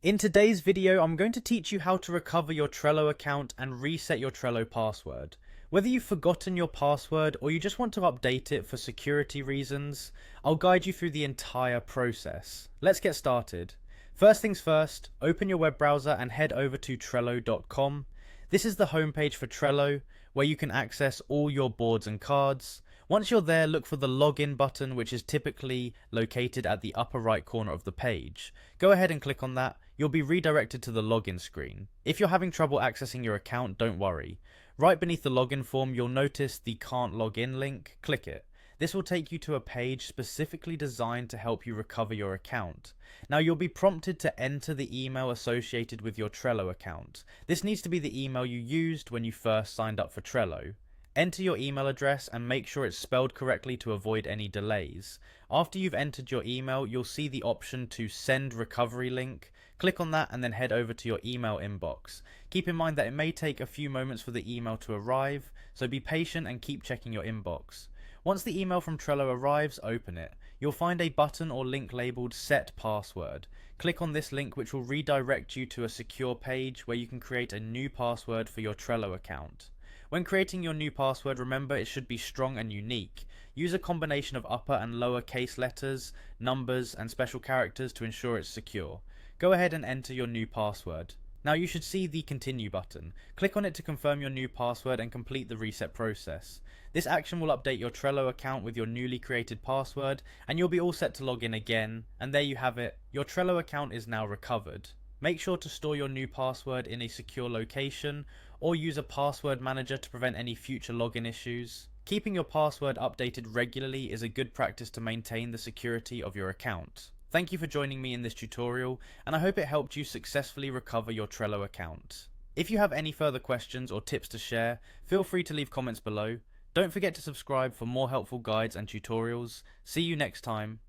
In today's video, I'm going to teach you how to recover your Trello account and reset your Trello password. Whether you've forgotten your password or you just want to update it for security reasons, I'll guide you through the entire process. Let's get started. First things first, open your web browser and head over to Trello.com. This is the homepage for Trello, where you can access all your boards and cards. Once you're there, look for the login button, which is typically located at the upper right corner of the page. Go ahead and click on that. You'll be redirected to the login screen. If you're having trouble accessing your account, don't worry. Right beneath the login form, you'll notice the can't log in link. Click it. This will take you to a page specifically designed to help you recover your account. Now you'll be prompted to enter the email associated with your Trello account. This needs to be the email you used when you first signed up for Trello. Enter your email address and make sure it's spelled correctly to avoid any delays. After you've entered your email, you'll see the option to send recovery link. Click on that and then head over to your email inbox. Keep in mind that it may take a few moments for the email to arrive, so be patient and keep checking your inbox. Once the email from Trello arrives, open it. You'll find a button or link labeled Set Password. Click on this link, which will redirect you to a secure page where you can create a new password for your Trello account. When creating your new password, remember it should be strong and unique. Use a combination of upper and lower case letters, numbers, and special characters to ensure it's secure. Go ahead and enter your new password. Now you should see the continue button. Click on it to confirm your new password and complete the reset process. This action will update your Trello account with your newly created password, and you'll be all set to log in again. And there you have it. Your Trello account is now recovered. Make sure to store your new password in a secure location or use a password manager to prevent any future login issues. Keeping your password updated regularly is a good practice to maintain the security of your account. Thank you for joining me in this tutorial, and I hope it helped you successfully recover your Trello account. If you have any further questions or tips to share, feel free to leave comments below. Don't forget to subscribe for more helpful guides and tutorials. See you next time.